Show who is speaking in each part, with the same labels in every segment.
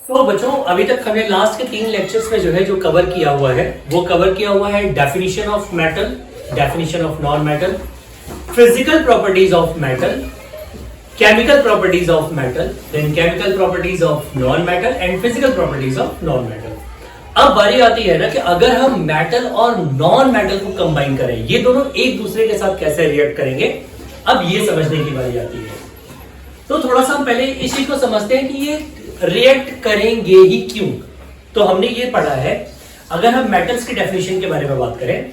Speaker 1: तो बच्चों अभी तक हमने लास्ट के 3 लेक्चर्स में जो है जो कवर किया हुआ है वो कवर किया हुआ है definition of metal, definition of non metal, physical properties of metal, chemical properties of metal, then chemical properties of non metal and physical properties of non metal. अब बारी आती है ना कि अगर हम मेटल और नॉन मेटल को कंबाइन करें, ये दोनों एक दूसरे के साथ कैसे रिएक्ट करेंगे, अब ये समझने की बारी आती है। तो थोड़ा सा हम पहले इस चीज को समझते हैं कि ये रिएक्ट करेंगे ही क्यों। तो हमने ये पढ़ा है, अगर हम मेटल्स की डेफिनेशन के बारे में बात करें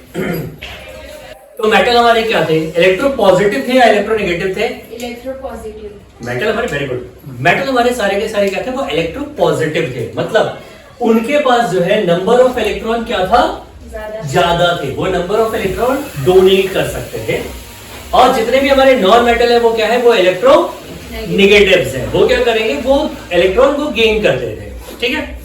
Speaker 1: तो मेटल हमारे क्या थे, इलेक्ट्रो पॉजिटिव थे या इलेक्ट्रो नेगेटिव थे?
Speaker 2: Electro positive.
Speaker 1: मेटल हमारे, वेरी गुड, मेटल हमारे सारे के सारे क्या थे, वो इलेक्ट्रो पॉजिटिव थे। मतलब उनके पास जो है नंबर ऑफ इलेक्ट्रॉन क्या था, ज्यादा थे। वो नंबर ऑफ इलेक्ट्रॉन डोनेट कर सकते थे। और जितने भी हमारे नॉन मेटल है वो क्या है, वो इलेक्ट्रो नेगेटिव्स है। वो क्या करेंगे, वो इलेक्ट्रॉन को गेन करते थे। ठीक है,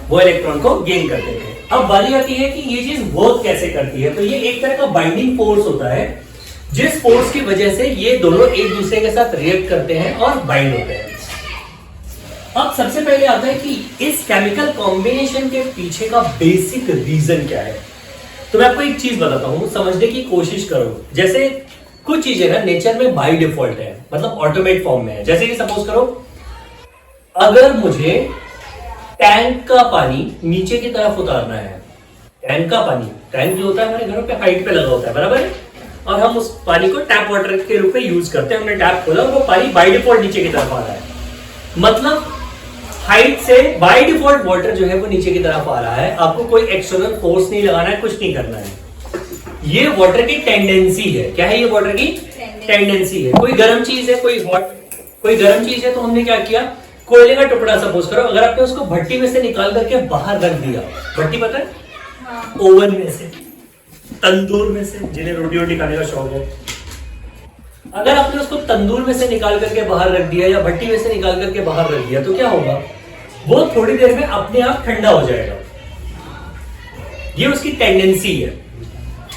Speaker 1: वो इलेक्ट्रॉन को गेन करते थे। अब बारी आती है कि ये चीज वर्क कैसे करती है। तो ये एक तरह का बाइंडिंग फोर्स होता है, जिस फोर्स की वजह से ये दोनों एक दूसरे के साथ रिएक्ट करते हैं और बाइंड होते हैं। अब सबसे पहले आता है कि इस केमिकल कॉम्बिनेशन के पीछे का बेसिक रीजन क्या है। तो मैं आपको एक चीज बताता हूं, समझने की कोशिश करो। जैसे कुछ चीजें ना नेचर में बाय डिफॉल्ट है, मतलब ऑटोमेट फॉर्म में है। जैसे कि सपोज करो, अगर मुझे टैंक का पानी नीचे की तरफ उतारना है, टैंक का पानी, टैंक जो होता है हमारे घरों पे हाइट पे लगा होता है, बराबर है, और हम उस पानी को टैप वाटर के रूप में यूज करते हैं। हमने टैप खोला और वो पानी बाय डिफॉल्ट नीचे की तरफ आ रहा है। मतलब हाइट से बाय डिफॉल्ट वाटर जो है वो नीचे की तरफ आ रहा है। आपको कोई एक्सटर्नल फोर्स नहीं लगाना है, कुछ नहीं करना है। ये वाटर की टेंडेंसी है। क्या है ये वाटर की टेंडेंसी है। कोई गर्म चीज है, कोई गर्म चीज है, तो हमने क्या किया, कोयले का टुकड़ा सपोज करो, अगर आपने उसको भट्टी में से निकाल करके बाहर रख दिया, भट्टी पता है,
Speaker 2: हाँ।
Speaker 1: ओवन में से, तंदूर में से, जिन्हें रोटी वोटी खाने का शौक है, अगर आपने उसको तंदूर में से निकाल करके बाहर रख दिया या भट्टी में से निकाल करके बाहर रख दिया, तो क्या होगा, वो थोड़ी देर में अपने आप ठंडा हो जाएगा। ये उसकी टेंडेंसी है।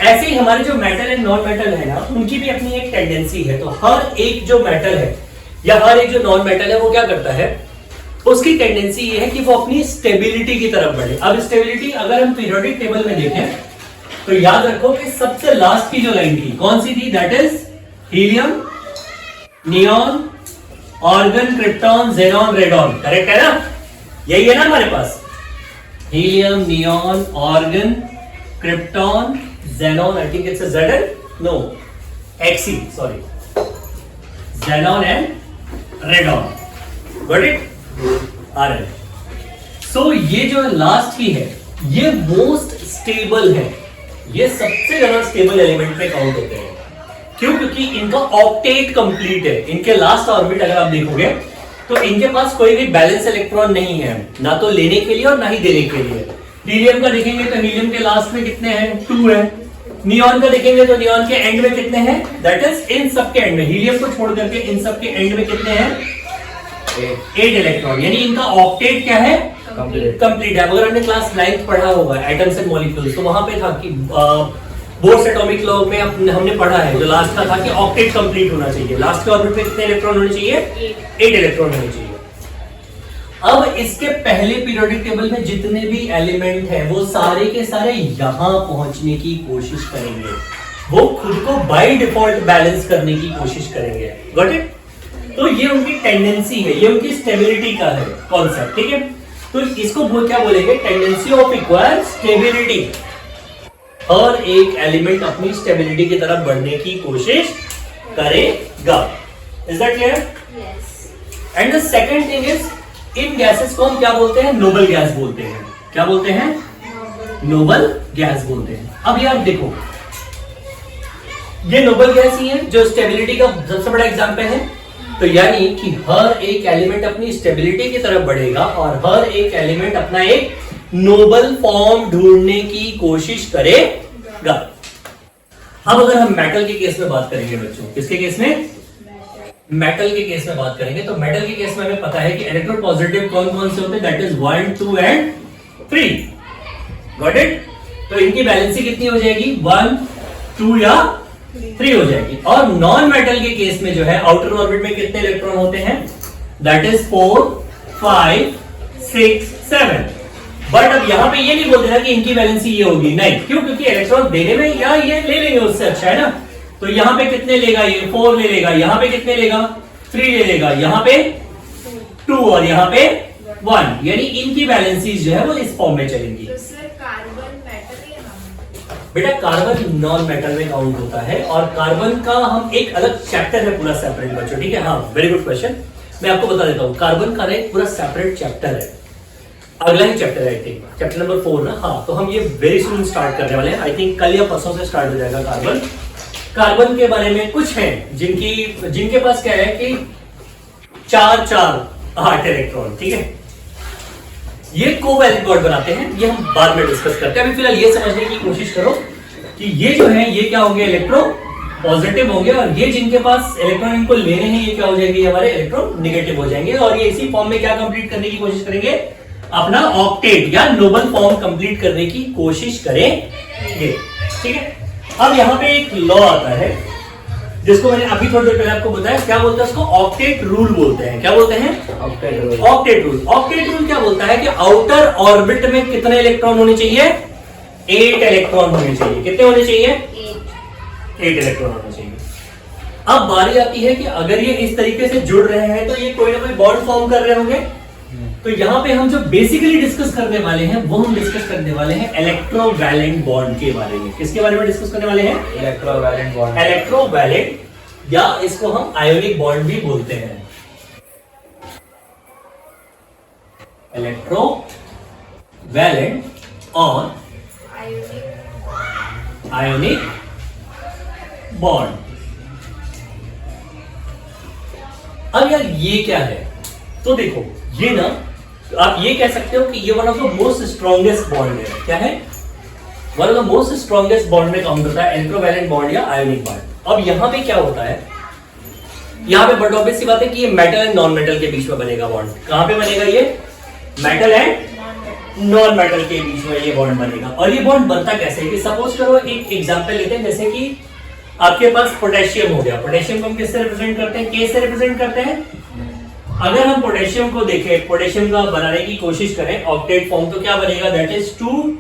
Speaker 1: ऐसे ही हमारे जो मेटल एंड नॉन मेटल है ना, उनकी भी अपनी एक टेंडेंसी है। तो हर एक जो मेटल है या हर एक जो नॉन मेटल है वो क्या करता है, उसकी टेंडेंसी ये है कि वो अपनी स्टेबिलिटी की तरफ बढ़े। अब स्टेबिलिटी अगर हम पीरियोडिक टेबल में देखें तो याद रखो कि सबसे लास्ट की जो लाइन थी कौन सी थी, that is helium, neon, argon, krypton, xenon, radon. Correct है ना, यही है ना हमारे पास, helium, neon, argon, krypton, xenon, I think it's a Zn, no, Xe, sorry, xenon and radon, got it? Alright. So ये जो लास्ट की है ये मोस्ट स्टेबल है, ये सबसे ज्यादा स्टेबल एलिमेंट पे काउंट होते हैं। क्यों? क्योंकि इनका ऑक्टेट कंप्लीट है। इनके लास्ट ऑर्बिट अगर आप देखोगे तो इनके पास कोई भी बैलेंस इलेक्ट्रॉन नहीं है, ना तो लेने के लिए और ना ही देने के लिए। हीलियम का देखेंगे तो हीलियम के लास्ट में कितने हैं, 2 है। नियॉन का देखेंगे तो नियॉन के एंड में कितने हैं, दैट इज इन सब के एंड में, हीलियम को छोड़ करके इन सब के एंड में कितने हैं, 8 इलेक्ट्रॉन। यानी इनका ऑक्टेट क्या है, कंप्लीट है। अगर हमने क्लास 9th पढ़ा होगा एटम्स एंड मॉलिक्यूल्स, तो वहां पे था कि बोर्स एटॉमिक लॉ में हमने पढ़ा है, जो लास्ट का था कि ऑक्टेट कंप्लीट होना चाहिए। लास्ट के ऑर्बिट में कितने इलेक्ट्रॉन होने चाहिए, 8 इलेक्ट्रॉन होने चाहिए। अब इसके पहले पीरियोडिक टेबल में जितने भी एलिमेंट हैं वो सारे के सारे यहां पहुंचने की कोशिश करेंगे, वो खुद को बाय डिफॉल्ट बैलेंस करने की कोशिश करेंगे। Got it? तो ये उनकी टेंडेंसी है, ये उनकी स्टेबिलिटी का है कॉन्सेप्ट। ठीक है, तो इसको क्या बोलेंगे, टेंडेंसी ऑफ इक्वल स्टेबिलिटी। हर एक एलिमेंट अपनी स्टेबिलिटी की तरफ बढ़ने की कोशिश करेगा। Is that clear?
Speaker 2: Yes.
Speaker 1: And the second thing is, in gases को हम क्या बोलते हैं, नोबल गैस बोलते हैं। क्या बोलते हैं, नोबल गैस बोलते हैं। अब यार देखो, ये नोबल गैस ही है जो स्टेबिलिटी का सबसे बड़ा एग्जांपल है। तो यानी कि हर एक एलिमेंट अपनी स्टेबिलिटी की तरफ बढ़ेगा और हर एक एलिमेंट अपना एक नोबल फॉर्म ढूंढने की कोशिश करेगा। अब अगर हम मेटल के केस में बात करेंगे बच्चों, किसके केस में, मेटल के केस में बात करेंगे, तो मेटल के केस में हमें पता है कि इलेक्ट्रो पॉजिटिव कौन कौन से होते हैं, that is 1, 2 and 3। Got it? तो इनकी बैलेंसी कितनी हो जाएगी, 1, 2 या 3 हो जाएगी। और नॉन मेटल के केस में जो है आउटर ऑर्बिट में कितने इलेक्ट्रॉन होते हैं, दैट इज 4, 5 6 7। बट अब यहाँ पे ये नहीं बोल देना कि इनकी वैलेंसी ये होगी, नहीं, क्यों? क्योंकि इलेक्ट्रॉन देने में या ये ले लेंगे उससे, अच्छा है ना। तो यहाँ पे कितने लेगा ये? 4 ले लेगा। यहाँ पे कितने लेगा? 3 ले लेगा। यहाँ पे 2 और यहाँ पे 1, यानी इनकी वैलेंसीज जो है वो इस फॉर्म में चलेंगी।
Speaker 2: तो सर कार्बन मेटल या नॉन?
Speaker 1: बेटा कार्बन नॉन मेटल में काउंट होता है, और कार्बन का हम एक अलग चैप्टर है पूरा सेपरेट बच्चों, ठीक है। हाँ, वेरी गुड क्वेश्चन। मैं आपको बता देता हूँ, कार्बन का एक पूरा सेपरेट चैप्टर है, अगला ही चैप्टर है, आई थिंक चैप्टर नंबर 4 ना। हाँ, तो हम ये वेरी सून स्टार्ट करने वाले हैं, आई थिंक कल या परसों से स्टार्ट हो जाएगा कार्बन। कार्बन के बारे में कुछ है जिनके पास क्या है कि 4 8 इलेक्ट्रॉन, ठीक है। ये कोवैलेंट बॉन्ड बनाते हैं, ये हम बाद में डिस्कस करते हैं। अभी फिलहाल ये समझने की कोशिश करो कि ये जो है ये क्या होंगे? इलेक्ट्रो पॉजिटिव होंगे, और ये जिनके पास इलेक्ट्रॉन इनको लेने हैं ये क्या हो जाएंगे? हमारे इलेक्ट्रॉन निगेटिव हो जाएंगे, और ये इसी फॉर्म में क्या कंप्लीट करने की कोशिश करेंगे? अपना ऑक्टेट या नोबल फॉर्म कंप्लीट करने की कोशिश करेंगे, ठीक है। अब यहाँ पे एक लॉ आता है जिसको मैंने अभी थोड़ी देर पहले आपको बताया, क्या बोलते हैं उसको? ऑक्टेट रूल बोलते हैं। क्या बोलते हैं? Octet rule. ऑक्टेट रूल क्या बोलता है कि आउटर ऑर्बिट में कितने इलेक्ट्रॉन होने चाहिए? 8 इलेक्ट्रॉन होने चाहिए। कितने होने चाहिए? 8 इलेक्ट्रॉन होने चाहिए। अब बारी आती है कि अगर ये इस तरीके से जुड़ रहे हैं तो ये कोई ना कोई बॉन्ड फॉर्म कर रहे होंगे। तो यहाँ पे हम जो बेसिकली डिस्कस करने वाले हैं वो हम डिस्कस करने वाले हैं इलेक्ट्रोवैलेंट बॉन्ड के बारे में। किसके बारे में डिस्कस करने वाले हैं?
Speaker 3: Electrovalent bond.
Speaker 1: इलेक्ट्रोवैलेंट, या इसको हम आयोनिक बॉन्ड भी बोलते हैं। इलेक्ट्रोवैलेंट और आयोनिक बॉन्ड। अब यार ये क्या है? तो देखो ये ना, आप ये कह सकते हो कि ये one of the most strongest bond है। क्या है? One of the most strongest bond में काउंट होता है इलेक्ट्रोवैलेंट बॉन्ड या आयोनिक बॉन्ड। अब यहां पे क्या होता है? यहां पे बट ऑब्वियस सी बात है कि ये मेटल एंड नॉन मेटल के बीच में बनेगा बॉन्ड। कहां पे बनेगा ये? मेटल एंड नॉन मेटल के बीच में ये बॉन्ड बनेगा। और ये बॉन्ड बनता कैसे है कि सपोज करो एक एग्जांपल लेते हैं, जैसे कि आपके पास पोटेशियम हो गया। पोटेशियम को हम किससे रिप्रेजेंट करते हैं? के से रिप्रेजेंट करते हैं। अगर हम पोटेशियम को देखें, पोटेशियम का बनाने की कोशिश करें ऑक्टेट फॉर्म, तो क्या बनेगा? That is 2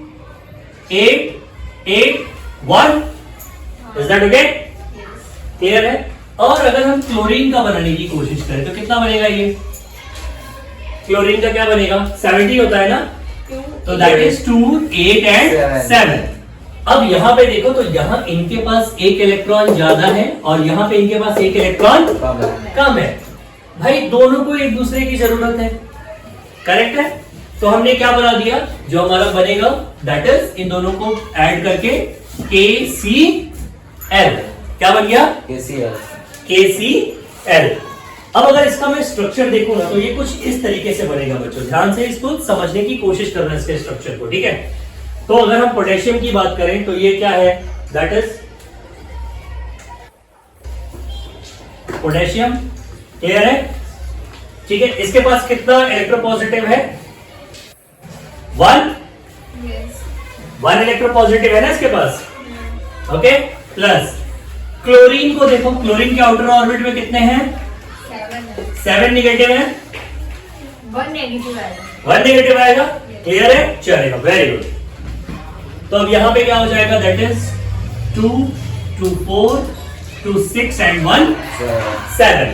Speaker 1: 8 8 1। Is that okay? Clear है? और अगर हम क्लोरीन का बनाने की कोशिश करें तो कितना बनेगा ये? क्लोरीन का क्या बनेगा? 70 होता है ना, तो दैट इज 2 8 एंड 7। अब यहां पे देखो तो यहां इनके पास एक इलेक्ट्रॉन ज्यादा है और यहां पे इनके पास एक इलेक्ट्रॉन कम है। भाई दोनों को एक दूसरे की जरूरत है, करेक्ट है? तो हमने क्या बना दिया? जो हमारा बनेगा दैट इज इन दोनों को ऐड करके KCl। क्या बन गया? KCl। अब अगर इसका मैं स्ट्रक्चर देखूं ना तो ये कुछ इस तरीके से बनेगा बच्चों, ध्यान से इसको समझने की कोशिश करना इसके स्ट्रक्चर को, ठीक है। तो अगर हम पोटेशियम की बात करें तो ये क्या है? That is potassium. क्लियर है? ठीक है। इसके पास कितना इलेक्ट्रोपॉजिटिव है? 1 इलेक्ट्रोपॉजिटिव है ना इसके पास, ओके। प्लस क्लोरीन को देखो, क्लोरीन के आउटर ऑर्बिट में कितने हैं? 7 निगेटिव है,
Speaker 2: 1 नेगेटिव आएगा।
Speaker 1: 1 नेगेटिव आएगा। क्लियर है? चलेगा, वेरी गुड। तो अब यहां पे क्या हो जाएगा? That is 2 2 4 2 6 and 1 7।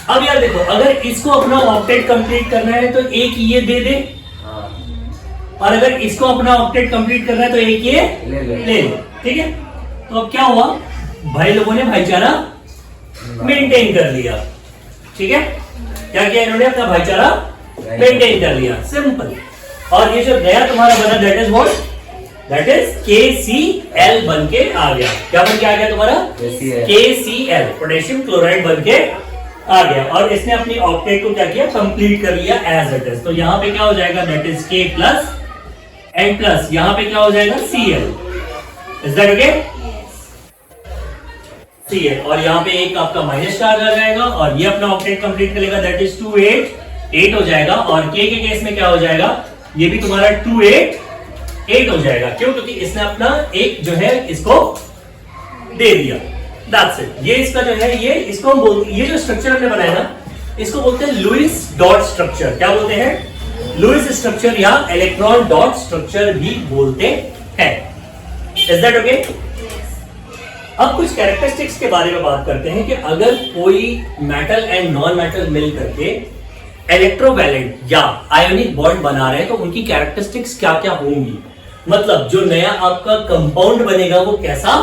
Speaker 1: अब यार देखो, अगर इसको अपना ऑक्टेट कंप्लीट करना है तो एक ये दे दे, और अगर इसको अपना ऑक्टेट कंप्लीट करना है तो एक ये ले, ठीक है। तो अब क्या हुआ? भाई लोगों ने भाईचारा मेंटेन कर लिया, ठीक है। क्या किया इन्होंने? अपना भाईचारा मेंटेन कर लिया, सिंपल। और ये जो नया तुम्हारा बना that is what? That is KCl बन के आ गया। क्या बन के आ गया तुम्हारा? KCl, पोटेशियम क्लोराइड बन के आ गया। और इसने अपनी ऑक्टेट को क्या किया? कंप्लीट कर लिया एज इट इज। तो यहां पे क्या हो जाएगा? That is K plus and plus यहां पे क्या हो जाएगा? Cl। Is that okay? Cl। और यहां पे एक आपका माइनस चार्ज आ जाएगा और ये अपना ऑक्टेट कंप्लीट कर लेगा, दैट इज 2 8 8 हो जाएगा। और K के केस में क्या हो जाएगा? ये भी तुम्हारा 2 8 8 हो जाएगा। क्यों? क्योंकि इसने अपना एक जो है इसको दे दिया। That's it। ये इसका जो है ये इसको हम बोलते, ये जो स्ट्रक्चर हमने बनाया ना इसको बोलते हैं लुईस डॉट स्ट्रक्चर। क्या बोलते हैं? लुईस स्ट्रक्चर या इलेक्ट्रॉन डॉट स्ट्रक्चर भी बोलते हैं। Is that okay? अब कुछ कैरेक्टरिस्टिक्स के बारे में बात करते हैं कि अगर कोई मेटल एंड नॉन मेटल मिल करके इलेक्ट्रोवैलेंट या आयोनिक बॉन्ड बना रहे हैं तो उनकी कैरेक्टरिस्टिक्स क्या क्या होंगी, मतलब जो नया आपका कंपाउंड बनेगा वो कैसा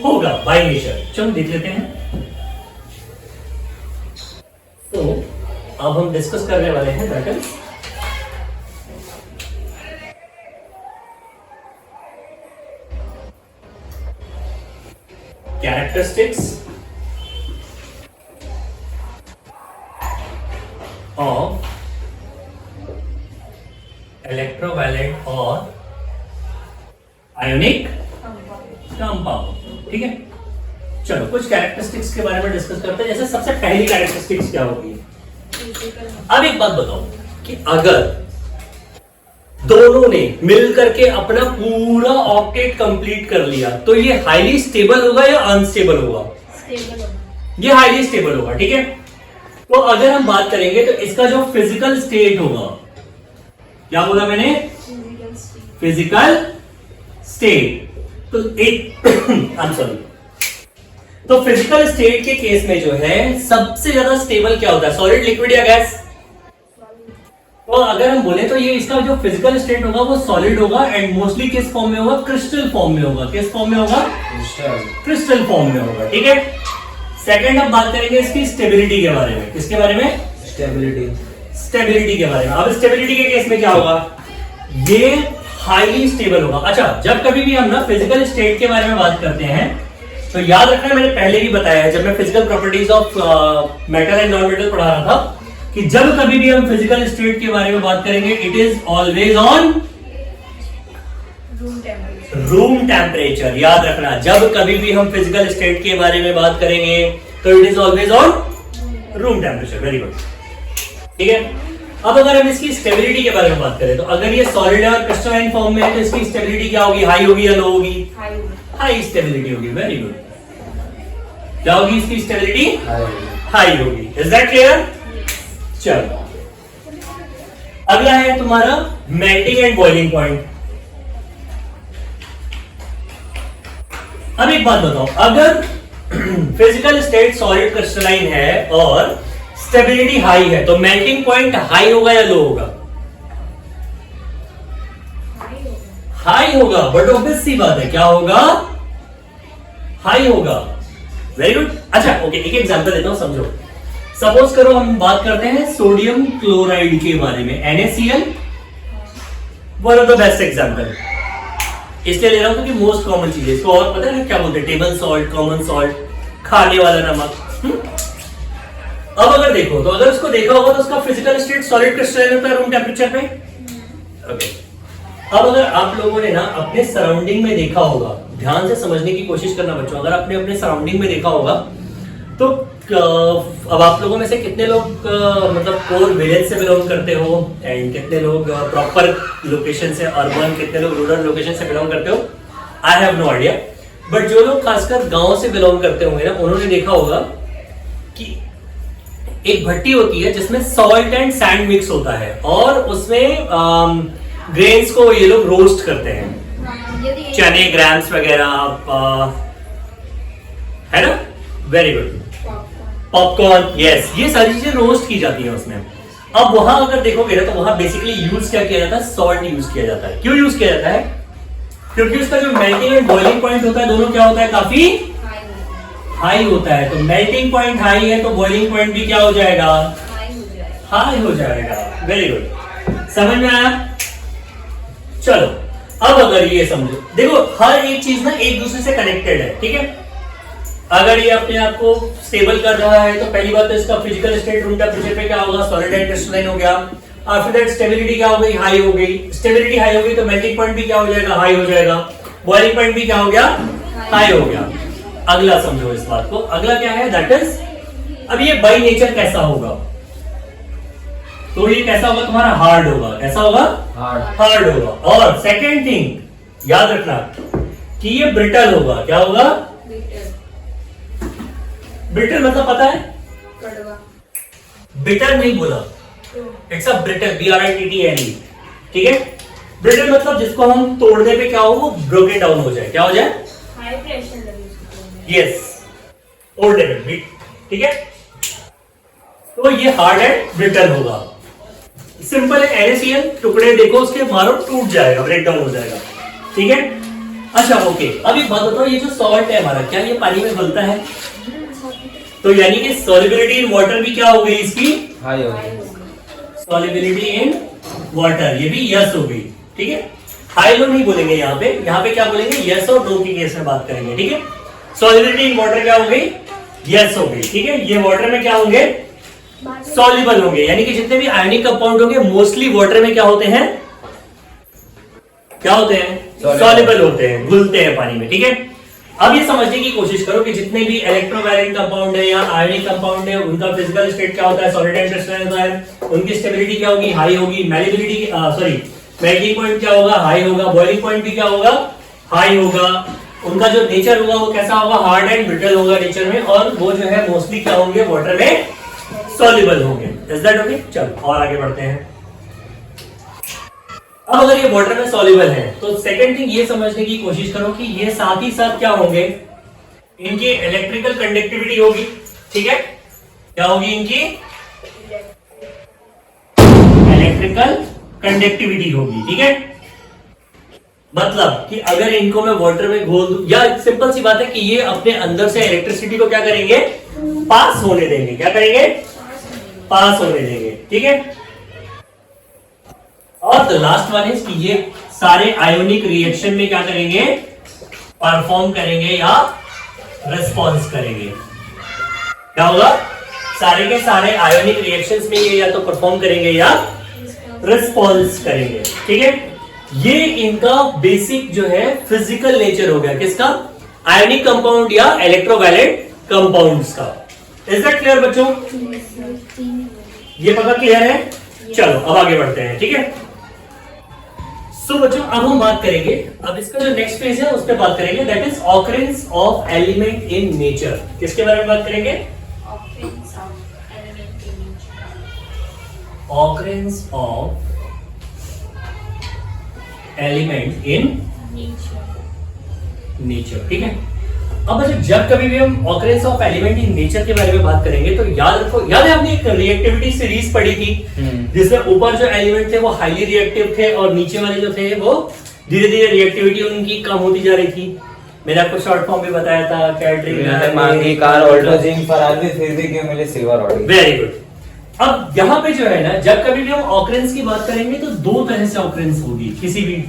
Speaker 1: होगा बाय नेचर। चलो देख लेते हैं। तो अब हम डिस्कस करने वाले हैं that is characteristics of electrovalent or ionic compound। ठीक है, चलो कुछ कैरेक्टरिस्टिक्स के बारे में डिस्कस करते हैं। जैसे सबसे पहली कैरेक्टरिस्टिक्स क्या होगी? अब एक बात बताओ कि अगर दोनों ने मिलकर के अपना पूरा ऑक्टेट कंप्लीट कर लिया तो ये हाईली स्टेबल होगा या अनस्टेबल होगा?
Speaker 2: स्टेबल होगा।
Speaker 1: ये हाईली स्टेबल होगा। ठीक है, तो अगर हम बात करेंगे तो इसका जो फिजिकल स्टेट होगा, क्या बोला मैंने? Physical state. तो एक आई एम सॉरी, तो फिजिकल स्टेट के केस में जो है सबसे ज्यादा स्टेबल क्या होता है? सॉलिड, लिक्विड या गैस? तो अगर हम बोले तो ये इसका जो फिजिकल स्टेट होगा वो सॉलिड होगा एंड मोस्टली किस फॉर्म में होगा? क्रिस्टल फॉर्म में होगा। किस फॉर्म में होगा? क्रिस्टल फॉर्म में होगा। ठीक है, सेकंड अब बात करेंगे इसकी स्टेबिलिटी के बारे में। किसके बारे में? स्टेबिलिटी के बारे में। अब स्टेबिलिटी के केस में क्या होगा? ये हाईली स्टेबल होगा। अच्छा, जब कभी भी हम ना फिजिकल स्टेट के बारे में बात करते हैं तो याद रखना, मैंने पहले ही बताया है जब मैं physical properties of metal and non metal पढ़ा रहा था कि जब कभी भी हम फिजिकल स्टेट के बारे में बात करेंगे it is always on room temperature. याद रखना, जब कभी भी हम फिजिकल स्टेट के बारे में बात करेंगे तो it is always on room temperature. Very good. ठीक है, अब अगर हम इसकी स्टेबिलिटी के बारे में बात करें तो अगर ये सॉलिड है और क्रिस्टलाइन फॉर्म में है तो इसकी स्टेबिलिटी क्या होगी? हाई होगी या लो होगी? हाई स्टेबिलिटी होगी। Very good. क्या होगी इसकी स्टेबिलिटी? हाई होगी। Is that clear? चलो, अगला है तुम्हारा मेल्टिंग एंड बॉइलिंग पॉइंट। अब एक बात बताओ, अगर फिजिकल स्टेट सॉलिड क्रिस्टलाइन है और स्टेबिलिटी हाई है तो मेल्टिंग पॉइंट हाई होगा या लो होगा? हाई होगा। बट ऑब्वियस सी बात है, क्या होगा? हाई होगा। Very good. अच्छा ओके, एक एग्जांपल देता हूं, समझो। सपोज करो हम बात करते हैं सोडियम क्लोराइड के बारे में, NaCl, one of the best example. इसलिए ले रहा हूं क्योंकि मोस्ट कॉमन चीज है। इसको और पता है क्या बोलते हैं? टेबल सॉल्ट, कॉमन सॉल्ट, खाने वाला नमक। अब अगर देखो तो अगर उसको देखा होगा तो उसका फिजिकल स्टेट सॉलिड क्रिस्टलाइन होता है रूम टेम्परेचर पे। ओके, अब अगर आप लोगों ने ना अपने सराउंडिंग में देखा होगा, ध्यान से समझने की कोशिश करना बच्चों, अगर आपने अपने सराउंडिंग में देखा होगा तो अब आप लोगों में से कितने लोग मतलब कोर विलेज से बिलोंग करते हो एंड कितने लोग प्रॉपर लोकेशन से, अर्बन, कितने लोग रूरल लोकेशन से बिलोंग करते हो? I have no idea. But जो लोग खासकर गांव से बिलोंग करते होंगे ना, उन्होंने देखा होगा कि एक भट्टी होती है जिसमें सॉल्ट एंड सैंड मिक्स होता है और उसमें ग्रेन्स को ये लोग रोस्ट करते हैं, चने, ग्राम्स वगैरह, है ना? Very good. पॉपकॉर्न, यस, ये सारी चीजें रोस्ट की जाती हैं उसमें। अब वहां अगर देखोगे ना तो वहां बेसिकली यूज क्या किया जाता है? सॉल्ट यूज किया जाता है। क्यों यूज किया जाता है? क्योंकि उसका जो मेल्टिंग एंड बॉइलिंग पॉइंट होता है दोनों क्या होता है? काफी हाई होता है। तो मेल्टिंग पॉइंट हाई है तो बॉइलिंग पॉइंट भी क्या हो जाएगा? हाई हो जाएगा। वेरी गुड, समझ में आया? चलो, अब अगर ये समझो, देखो हर एक चीज ना एक दूसरे से कनेक्टेड है। ठीक है, अगर ये अपने आप को स्टेबल कर रहा है तो पहली बात तो इसका फिजिकल स्टेट रूम टेम्परेचर पे क्या होगा? सॉलिड एंड क्रिस्टलाइन हो गया। आफ्टर दैट स्टेबिलिटी क्या हो गई? हाई हो गई। स्टेबिलिटी हाई हो गई तो मेल्टिंग पॉइंट भी क्या हो जाएगा? हाई हो जाएगा। बॉइलिंग पॉइंट भी क्या हो गया? हाई हो गया। अगला समझो इस बात को, अगला क्या है? दैट इज, अब ये बाय नेचर कैसा होगा? तो ये कैसा होगा तुम्हारा? हार्ड होगा। कैसा होगा? हार्ड होगा। और सेकेंड थिंग याद रखना कि ये ब्रिटल होगा। क्या होगा? ब्रिटल मतलब पता है?
Speaker 2: कड़वा।
Speaker 1: बिटर नहीं बोला, इट्स अ ब्रिटल, BRITTLE, ठीक है। ब्रिटल मतलब जिसको हम तोड़ने पे क्या हो, वो ब्रोकन डाउन हो जाए, क्या हो जाए,
Speaker 2: हाई प्रेशर लगे,
Speaker 1: यस, ओल्ड लेवल, ठीक है। तो ये हार्ड एंड ब्रिटल होगा। सिंपल है, NaCl टुकड़े देखो उसके, मारो टूट जाएगा, ब्रेक डाउन हो जाएगा, ठीक है। अच्छा ओके, अब एक बात बताओ, ये जो सॉल्ट है हमारा, क्या ये पानी में घुलता है? तो यानी कि सॉल्युबिलिटी इन वाटर भी क्या हो गई इसकी,
Speaker 3: हाई हो गई।
Speaker 1: सॉल्युबिलिटी इन वाटर, ये भी यस हो गई, ठीक है। हाई लो नहीं बोलेंगे यहाँ पे क्या बोलेंगे, यस और नो के केस में बात करेंगे, ठीक है। सॉल्युबिलिटी इन वाटर क्या हो गई, यस हो गई, ठीक है। ये वाटर में क्या होंगे, सॉल्युबल होंगे, यानी कि जितने भी आयनिक कंपाउंड होंगे मोस्टली वाटर में क्या होते हैं, क्या होते हैं, सॉल्युबल होते हैं, घुलते हैं पानी में, ठीक है। अब ये समझने की कोशिश करो कि जितने भी इलेक्ट्रोवैलेंट कंपाउंड है या आयनिक कंपाउंड है, उनका फिजिकल स्टेट क्या होता है, सॉलिड एंड क्रिस्टलाइन होता है, उनकी स्टेबिलिटी क्या होगी, हाई होगी, मैलिबिलिटी मेल्टिंग पॉइंट क्या होगा, हाई होगा, बॉइलिंग पॉइंट भी क्या होगा, हाई होगा, उनका जो नेचर होगा वो कैसा होगा, हार्ड एंड ब्रिटल होगा नेचर में, और वो जो है मोस्टली क्या होंगे, वाटर में सॉल्युबल होंगे। Is that okay? चलो और आगे बढ़ते हैं। अब अगर ये वाटर में सॉल्युबल है तो सेकंड थिंग ये समझने की कोशिश करो कि ये साथ ही साथ क्या होंगे, इनकी इलेक्ट्रिकल कंडक्टिविटी होगी, ठीक है। क्या होगी इनकी इलेक्ट्रिकल कंडक्टिविटी होगी, ठीक है। मतलब कि अगर इनको मैं वाटर में घोल दूं, या सिंपल सी बात है कि ये अपने अंदर से इलेक्ट्रिसिटी को क्या करेंगे, पास होने देंगे, क्या करेंगे, पास होने देंगे, ठीक है। और द लास्ट वन इज कि ये सारे आयोनिक रिएक्शन में क्या करेंगे, परफॉर्म करेंगे या रिस्पॉन्स करेंगे। क्या होगा, सारे के सारे आयोनिक रिएक्शंस में ये या तो परफॉर्म करेंगे या रिस्पॉन्स करेंगे, ठीक है। ये इनका बेसिक जो है फिजिकल नेचर हो गया, किसका, आयोनिक कंपाउंड या इलेक्ट्रोवैलेंट कंपाउंड्स का। इज दैट क्लियर बच्चों? ये पक्का क्लियर है? चलो अब आगे बढ़ते हैं, ठीक है। सो बच्चों अब हम बात करेंगे, अब इसका जो नेक्स्ट फेज है उस पर बात करेंगे, that is occurrence of element in nature. किसके बारे में बात करेंगे, occurrence of element in nature, ठीक है। अब अच्छा, जब कभी भी हम occurrence of element in nature के बारे में बात करेंगे तो याद रखो, याद है आपने एक रिएक्टिविटी सीरीज पढ़ी थी जिसमें ऊपर जो एलिमेंट थे वो हाईली रिएक्टिव थे और नीचे वाले जो थे वो धीरे धीरे रिएक्टिविटी उनकी कम होती जा रही थी। मैंने आपको शॉर्ट फॉर्म में बताया था, वेरी गुड। अब यहाँ पे जो है ना, जब कभी भी हम ऑकरेंस की बात करेंगे तो दो तरह से ऑकरेंस होगी किसी भी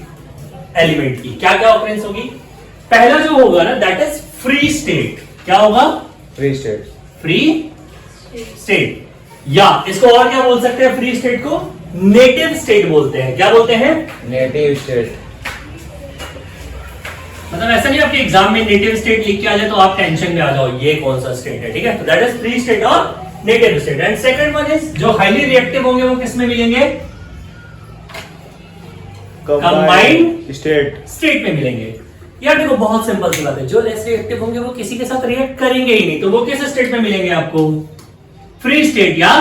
Speaker 1: एलिमेंट की। क्या क्या ऑकरेंस होगी, पहला जो होगा ना दैट इज फ्री स्टेट। क्या होगा,
Speaker 3: फ्री स्टेट,
Speaker 1: फ्री स्टेट, या इसको और क्या बोल सकते हैं, फ्री स्टेट को नेटिव स्टेट बोलते हैं। क्या बोलते हैं,
Speaker 3: नेटिव स्टेट।
Speaker 1: मतलब ऐसा नहीं आपके एग्जाम में नेटिव स्टेट लिख के आ जाए तो आप टेंशन में आ जाओ ये कौन सा स्टेट है, ठीक है। तो दैट इज फ्री स्टेट और native state. And second one is जो हाईली रिएक्टिव होंगे वो किस में मिलेंगे, कंबाइंड स्टेट में मिलेंगे। यार देखो बहुत सिंपल सी बात है, जो लेस रिएक्टिव होंगे वो किसी के साथ रिएक्ट करेंगे ही नहीं, तो वो किस स्टेट में मिलेंगे आपको, फ्री स्टेट या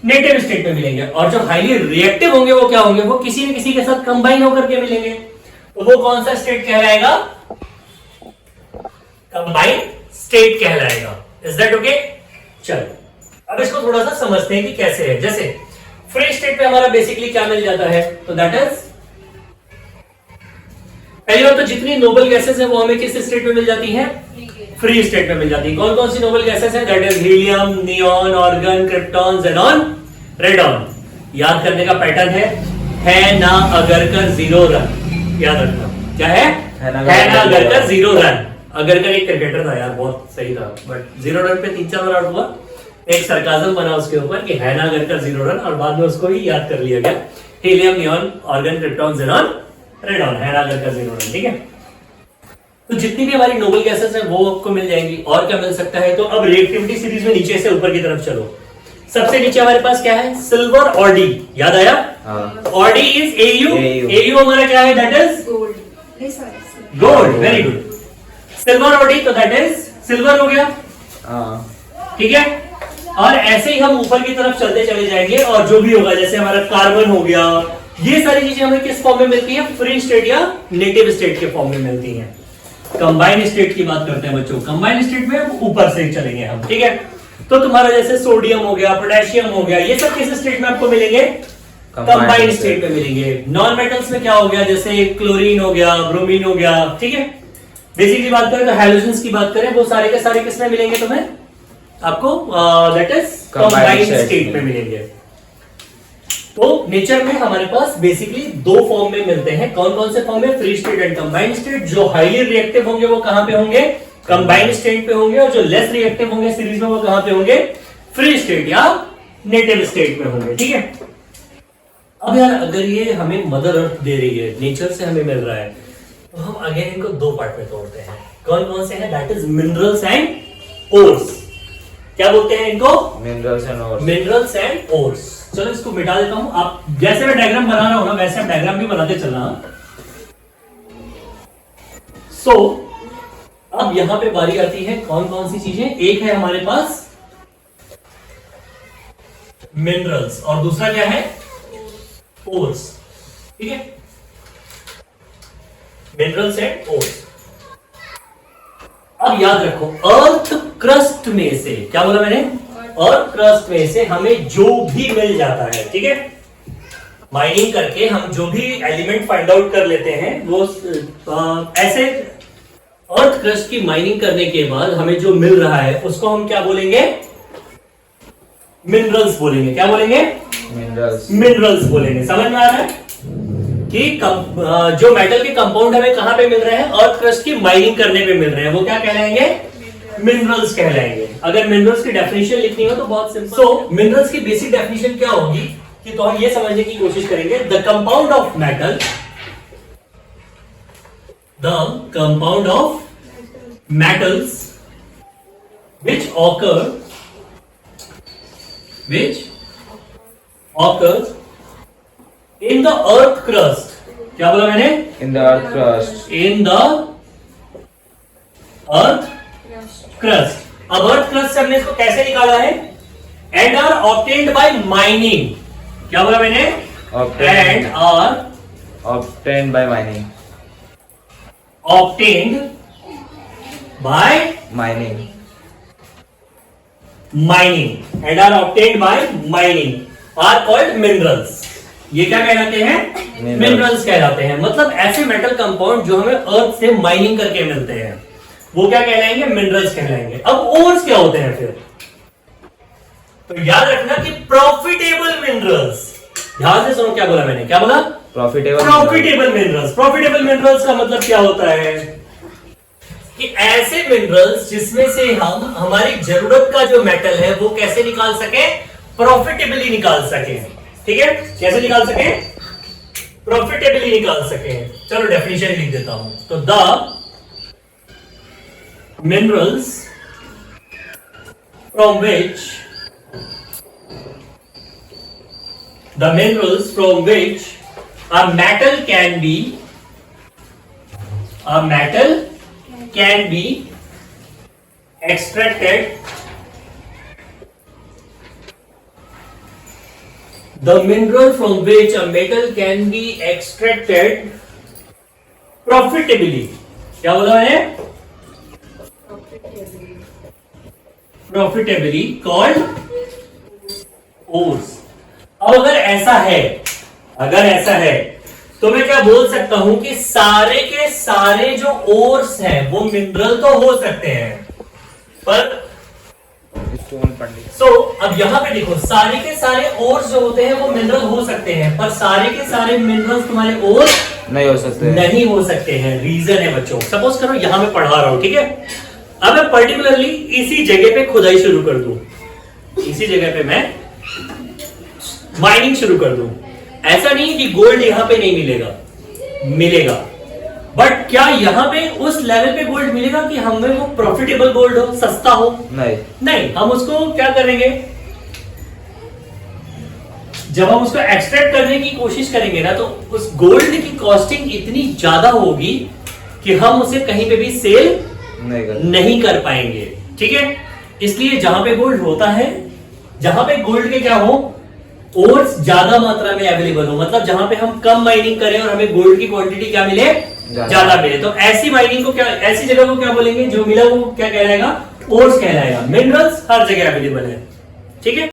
Speaker 1: नेटिव स्टेट में मिलेंगे। और जो हाईली रिएक्टिव होंगे वो क्या होंगे, वो किसी न किसी के साथ कंबाइन होकर के मिलेंगे, तो वो कौन सा स्टेट कहलाएगा, कंबाइंड स्टेट कहलाएगा। Is that okay? चलो अब इसको थोड़ा सा समझते हैं कि कैसे है। जैसे फ्री स्टेट पे हमारा बेसिकली क्या मिल जाता है, तो दैट इज पहली बात तो जितनी नोबल गैसेस है वो हमें किस स्टेट में मिल जाती हैं, फ्री स्टेट में मिल जाती है। कौन कौन सी नोबल गैसेस है, that is helium, neon, argon, krypton, xenon, radon. याद करने का पैटर्न है ना अगर कर जीरो रन, याद रखना क्या है ना अगर कर जीरो रन। अगर कर एक क्रिकेटर था यार, बहुत सही था, बट जीरो रन पे 3-4 बार आउट हुआ, एक सरकाजम बना उसके ऊपर कि है ना अगर कर जीरो रन, और बाद में उसको ही याद कर लिया गया, helium, neon, argon, krypton, xenon, radon, है ना अगर कर जीरो रन, ठीक है। तो जितनी भी हमारी नोबल गैसेस हैं वो आपको मिल जाएंगी। और क्या मिल सकता है, तो अब रिएक्टिविटी सीरीज में नीचे से ऊपर की तरफ चलो। सबसे नीचे हमारे पास क्या है, सिल्वर और डी, याद आया, और डी इज AU, AU हमारा क्या है, that is gold, very good. Silver और डी, तो दैट इज सिल्वर हो गया, ठीक है। और ऐसे ही हम ऊपर की तरफ चलते चले जाएंगे और जो भी होगा, जैसे हमारा कार्बन हो गया, ये सारी चीजें हमें किस फॉर्म में मिलती है? फ्री स्टेट या नेटिव स्टेट के फॉर्म में मिलती हैं। कंबाइंड स्टेट की बात करते हैं बच्चों। कंबाइंड स्टेट में ऊपर से चलेंगे हम, ठीक है। तो तुम्हारा जैसे सोडियम हो गया, पोटेशियम हो गया, ये सब किस स्टेट में आपको मिलेंगे? कंबाइंड स्टेट में मिलेंगे। नॉन मेटल्स में क्या हो गया? जैसे क्लोरीन हो गया, ब्रोमीन हो गया, ठीक है। बेसिकली बात करें तो हैलोजन्स की बात करें, वो सारे के सारे किसमें मिलेंगे तुम्हें? आपको दैट इज कंबाइंड स्टेट में मिलेंगे। तो नेचर में हमारे पास बेसिकली दो फॉर्म में मिलते हैं। कौन कौन से फॉर्म में? Free state and combined state. जो हाईली रिएक्टिव होंगे वो कहां पे होंगे? कंबाइंड स्टेट पे होंगे, और जो लेस रिएक्टिव होंगे सीरीज में वो कहां पे होंगे? फ्री स्टेट या नेटिव स्टेट में होंगे, ठीक है। अब यार अगर ये हमें मदर अर्थ दे रही है, नेचर से हमें मिल रहा है, तो हम अगेन इनको दो पार्ट में तोड़ते हैं। कौन कौन से हैं? That is minerals and ores. क्या बोलते हैं इनको?
Speaker 3: Minerals and ores.
Speaker 1: Minerals and ores. चलो इसको मिटा देता हूं। आप जैसे मैं डायग्राम बना रहा हूं ना, वैसे आप डायग्राम भी बनाते चलना। सो अब यहां पे बारी आती है कौन कौन सी चीजें। एक है हमारे पास मिनरल्स और दूसरा क्या है? ओर्स, ठीक है। Minerals and ores. अब याद रखो, अर्थ क्रस्ट में से, क्या बोला मैंने? अर्थ क्रस्ट में से हमें जो भी मिल जाता है, ठीक है, माइनिंग करके हम जो भी एलिमेंट फाइंड आउट कर लेते हैं, वो ऐसे अर्थ क्रस्ट की माइनिंग करने के बाद हमें जो मिल रहा है उसको हम क्या बोलेंगे? मिनरल्स बोलेंगे। क्या बोलेंगे?
Speaker 3: मिनरल्स।
Speaker 1: मिनरल्स बोलेंगे। समझ में आ रहा है कि जो मेटल के कंपाउंड हमें कहां पे मिल रहे हैं? अर्थ क्रस्ट की माइनिंग करने पे मिल रहे हैं, वो क्या कहलाएंगे? मिनरल्स कहलाएंगे। अगर मिनरल्स की डेफिनेशन लिखनी हो तो बहुत सिंपल। सो मिनरल्स की बेसिक डेफिनेशन क्या होगी कि तो हम ये समझने की कोशिश करेंगे, the compound of metal, the compound of metals which occurs in the earth crust. क्या बोला मैंने?
Speaker 3: In the earth crust.
Speaker 1: In the earth crust. अब earth crust से हमने इसको कैसे निकाला है? And are obtained by mining. क्या बोला मैंने? And are
Speaker 3: obtained by mining.
Speaker 1: Obtained by
Speaker 3: mining.
Speaker 1: Mining and are obtained by mining are called minerals. ये क्या कहलाते हैं? मिनरल्स कहलाते हैं। मतलब ऐसे मेटल कंपाउंड जो हमें अर्थ से माइनिंग करके मिलते हैं, वो क्या कहलाएंगे? मिनरल्स कहलाएंगे। अब ओर्स क्या होते हैं फिर? तो याद रखना कि प्रॉफिटेबल मिनरल्स, ध्यान से सुनो क्या बोला मैंने। क्या बोला? Profitable minerals. प्रॉफिटेबल मिनरल्स का मतलब क्या होता है कि ऐसे मिनरल्स जिसमें से हम हमारी जरूरत का जो मेटल है वो कैसे निकाल सके? प्रॉफिटेबली निकाल सके, ठीक है। कैसे निकाल सके? प्रॉफिटेबली निकाल सके। चलो डेफिनेशन लिख देता हूं। तो the minerals from which a metal can be extracted. The mineral from which a metal can be extracted profitably. क्या बोला मैंने? Profitably called ores. अब अगर ऐसा है तो मैं क्या बोल सकता हूं कि सारे के सारे जो ओर्स हैं वो मिनरल तो हो सकते हैं, पर अब यहां पे देखो, सारे के सारे ओर्स जो होते हैं वो मिनरल हो सकते हैं, पर सारे के सारे मिनरल्स तुम्हारे ओर्स नहीं हो सकते हैं। रीजन है बच्चों, सपोज करो यहां मैं पढ़ा रहा हूं, ठीक है। अब मैं पर्टिकुलरली इसी जगह पे खुदाई शुरू कर दूं, इसी जगह पे मैं माइनिंग शुरू कर दूं। ऐसा नहीं कि गोल्ड यहां पे नहीं मिलेगा, बट क्या यहां पे उस लेवल पे गोल्ड मिलेगा कि हमें वो प्रॉफिटेबल गोल्ड हो, सस्ता हो? नहीं। हम उसको क्या करेंगे? जब हम उसको एक्सट्रैक्ट करने की कोशिश करेंगे ना, तो उस गोल्ड की कॉस्टिंग इतनी ज्यादा होगी कि हम उसे कहीं पे भी सेल नहीं कर पाएंगे, ठीक है। इसलिए जहां पे गोल्ड होता है जहां पे गोल्ड के क्या हो, ओर्स ज्यादा मात्रा में अवेलेबल हो, मतलब जहां पे हम कम माइनिंग करें और हमें गोल्ड की क्वांटिटी क्या मिले, ज्यादा मिले, तो ऐसी माइनिंग को क्या, ऐसी जगह को क्या बोलेंगे, जो मिला वो क्या कहलाएगा, ओर्स कहलाएगा। मिनरल्स हर जगह अवेलेबल है, ठीक है।